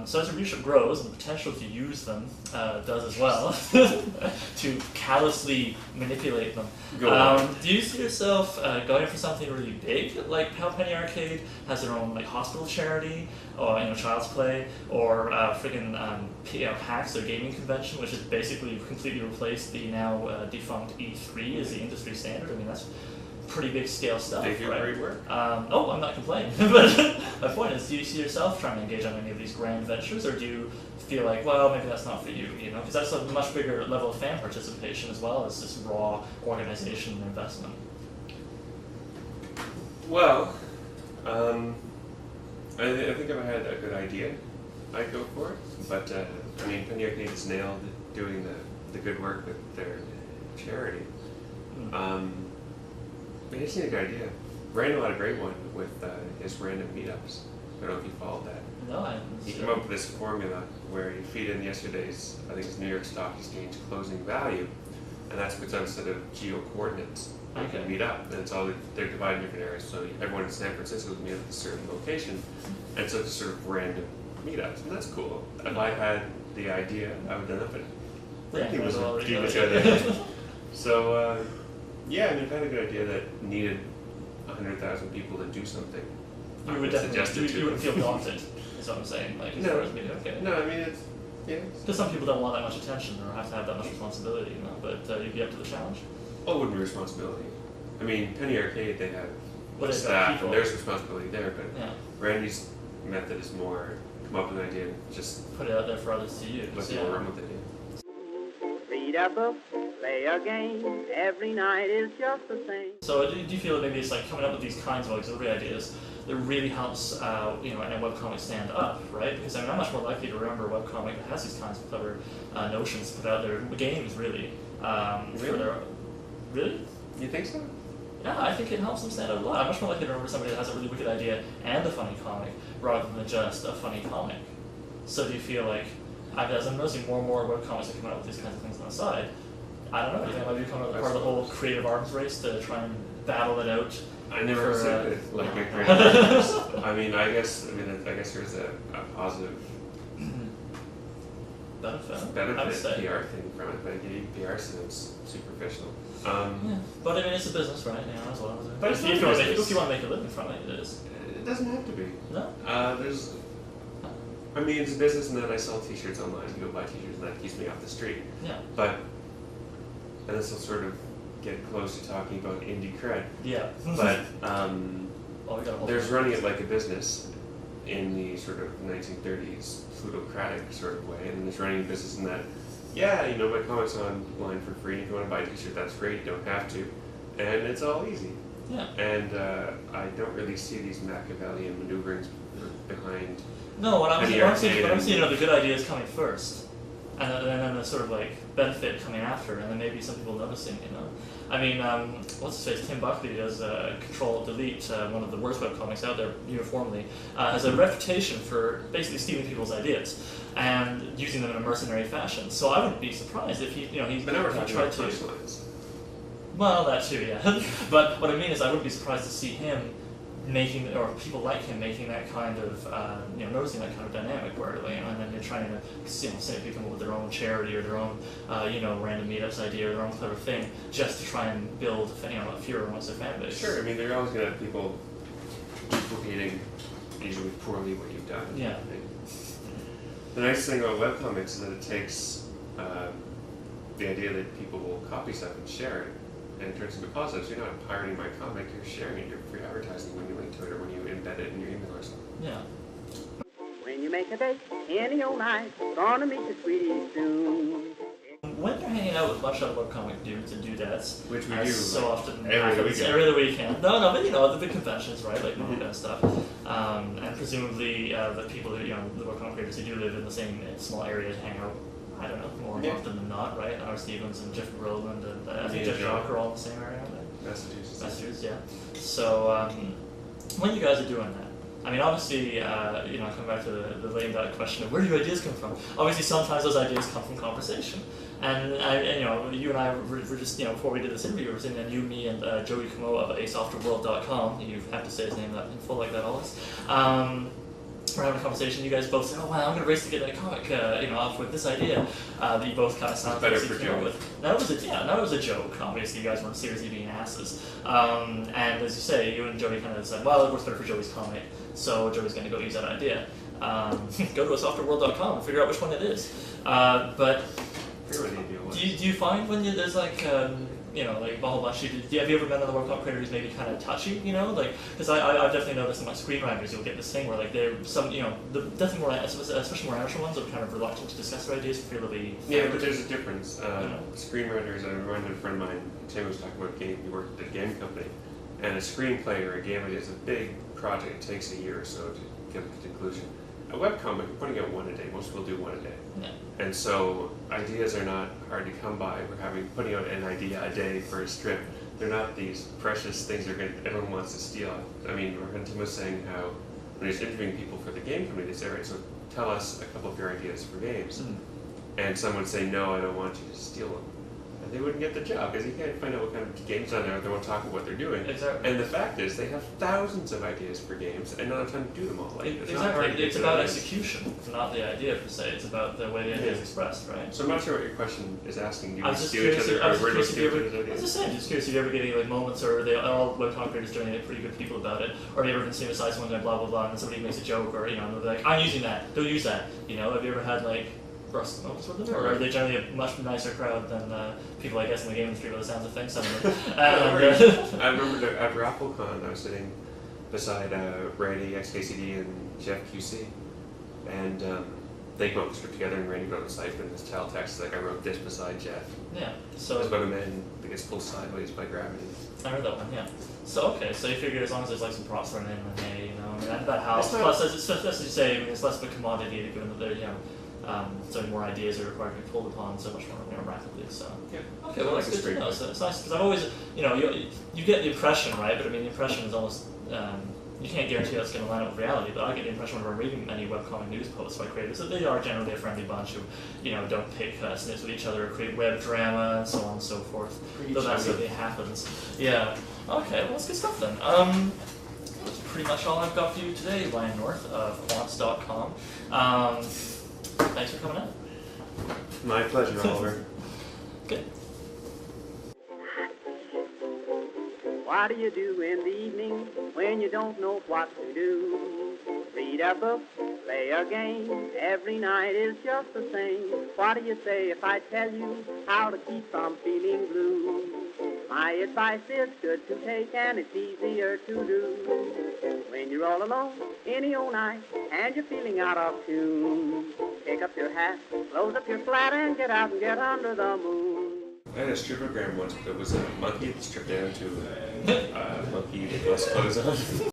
So as your readership grows, and the potential to use them does as well, to callously manipulate them, do you see yourself going for something really big, like how Penny Arcade has their own like hospital charity, or Child's Play, or friggin' PAX, their gaming convention, which has basically completely replaced the now defunct E3 as the industry standard? I mean, that's pretty big scale stuff, They do right? great work. Oh, I'm not complaining, but my point is, do you see yourself trying to engage on any of these grand ventures, or do you feel like, well, maybe that's not for you, because that's a much bigger level of fan participation as well as just raw organization and investment. Well, I think if I had a good idea, I'd go for it. But I mean, Penny Arcade has nailed doing the good work with their charity. I just need a good idea. Randall had a great one with his random meetups. I don't know if you followed that. No, I haven't. He came up with this formula where you feed in yesterday's, I think it's New York Stock Exchange closing value, and that's what's on set of geo coordinates. You can meet up, and it's all they're divided in different areas. So everyone in San Francisco can meet up at a certain location, and so it's sort of random meetups, and that's cool. If I had the idea, I would have done it. Randy was a genius guy there. So yeah, I mean, if I had a good idea that needed 100,000 people to do something, you would definitely you wouldn't feel daunted. Is what I'm saying. Like as far as media, okay. No, I mean it's because some people don't want that much attention or have to have that much responsibility, but you'd be up to the challenge. Oh, it wouldn't be responsibility. I mean, Penny Arcade, they have staff, and there's responsibility there, but yeah. Randy's method is more come up with an idea and just put it out there for others to use. Let people run with it. Read a book, play a game, every night is just the same. So do you feel that maybe it's like coming up with these kinds of auxiliary ideas that really helps a webcomic stand up, right? Because I'm much more likely to remember a webcomic that has these kinds of clever notions put out there, games really. Really? You think so? Yeah, I think it helps them stand out a lot. I'm much more likely to remember somebody that has a really wicked idea and a funny comic rather than just a funny comic. So do you feel like, as I'm noticing more and more webcomics that come out with these kinds of things on the side, I don't know, do you think it might become part of the whole creative arms race to try and battle it out? I never said it like a creative arms race. I guess there's a positive benefit PR thing from it, but PR sounds superficial. Yeah, but I mean it's a business, right? As well. But if you want to make a living from it, it is. It doesn't have to be. No. I mean, it's a business, and then I sell T-shirts online. You go buy T-shirts, and that keeps me off the street. Yeah. And this will sort of get close to talking about indie cred. Yeah. But there's running it like a business in the sort of 1930s plutocratic sort of way, and there's running a business in that, buy comics online for free. If you want to buy a T-shirt, that's great. You don't have to, and it's all easy. Yeah. And I don't really see these Machiavellian maneuverings behind. No, what I'm seeing are the good ideas coming first, and then the sort of like benefit coming after, and then maybe some people noticing, I mean, what's his face? Tim Buckley does Control-Delete, one of the worst webcomics out there uniformly, has a reputation for basically stealing people's ideas and using them in a mercenary fashion. So I wouldn't be surprised if he tried to. Well, that too, yeah. But what I mean is, I wouldn't be surprised to see him making, or people like him making that kind of, noticing that kind of dynamic where, and then they're trying to, say people come up with their own charity or their own, random meetups idea or their own clever thing, just to try and build, a fewer amongst their fan base. Sure, I mean, they're always going to have people duplicating usually poorly what you've done. Yeah. The nice thing about webcomics is that it takes the idea that people will copy stuff and share it, and it turns into positive. So you're not pirating my comic, you're sharing it, you're free advertising when you link to it or when you embed it in your email or something. Yeah. When you make a date, any old night, gonna meet your sweetie soon. When you're hanging out with much other webcomic dudes and dudettes, which we do so often every other weekend. No, but the conventions, right, like that kind of stuff, and presumably the people who the webcomic creators who do live in the same small area hang out. I don't know, more often than not, right? R. Stevens and Jeff Rowland and I think Jeff Jock are all in the same area, aren't they? Massachusetts, yeah. So when you guys are doing that, I mean, obviously, I come back to the laid out question of where do your ideas come from? Obviously, sometimes those ideas come from conversation. And you and I were just, before we did this interview, we were sitting there, you, me, and Joey Kumo of ASofterWorld.com. You have to say his name in full like that always. we're having a conversation, you guys both say, oh wow, I'm going to race to get that comic, off with this idea that you both kind of simultaneously came up with. Now it was a joke, obviously you guys weren't seriously being asses. And as you say, you and Joey kind of said, well, it works better for Joey's comic, so Joey's going to go use that idea. Go to asoftwareworld.com and figure out which one it is. But do you find when there's like like a whole bunch, have you ever met another webcomic creator who's maybe kind of touchy, because I've definitely noticed in my screenwriters you'll get this thing where like they're definitely more, especially more amateur ones, are kind of reluctant to discuss their ideas, feel they'll be... Yeah, but there's a difference. Screenwriters, I remember a friend of mine, Tim, was talking about he worked at a game company, and a screenplay or a game idea is a big project, it takes a year or so to get to conclusion. A webcomic, we're putting out one a day, most people do one a day. Yeah. And so ideas are not hard to come by. We're putting out an idea a day for a strip. They're not these precious things everyone wants to steal. I mean, Tim was saying how when he's interviewing people for the game company, they say, all right, so tell us a couple of your ideas for games. And someone would say, no, I don't want you to steal them. And they wouldn't get the job because you can't find out what kind of games on there. They won't talk about what they're doing. Exactly. And the fact is, they have thousands of ideas for games and not enough time to do them all. It's about execution, not the idea per se. It's about the way the idea is expressed, right? So I'm not sure what your question is asking. Do I was just curious if you ever get any moments, or are all webcomic creators doing it, pretty good people about it, or have you ever been seen beside someone going blah blah blah, and then somebody makes a joke, or they're like, I'm using that, don't use that. Have you ever had like burst moments with them, or are they generally a much nicer crowd than people, I guess, in the game industry by the sounds of things? I remember at RaffleCon, I was sitting beside Randy, XKCD, and Jeff QC, and they come up with the script together, and Randy wrote a site and this tell text like, I wrote this beside Jeff. Yeah, so... It's about a man that gets pulled sideways by gravity. I heard that one, yeah. So, okay, so you figured as long as there's like some props thrown in, then hey, that helps. Plus, as you say, it's less of a commodity given that they're, so many more ideas are required to be pulled upon so much more rapidly. So yeah. Okay, well, that's good to know. So it's nice because I've always, you get the impression, right? But I mean, the impression is almost you can't guarantee that's going to line up with reality. But I get the impression whenever I'm reading any webcomic news posts by creators that they are generally a friendly bunch who, don't pick snips with each other or create web drama and so on and so forth. Though that certainly happens. Yeah. Okay, well, that's good stuff then. That's pretty much all I've got for you today, Ryan North of quants.com. Thanks for coming out. My pleasure, Oliver. Good. What do you do in the evening when you don't know what to do? Read a book, play a game, every night is just the same. What do you say if I tell you how to keep from feeling blue? My advice is good to take and it's easier to do. When you're all alone, any old night, and you're feeling out of tune, pick up your hat, close up your flat, and get out and get under the moon. I had a stripogram once, but it was a monkey that stripped down to a monkey with less clothes on.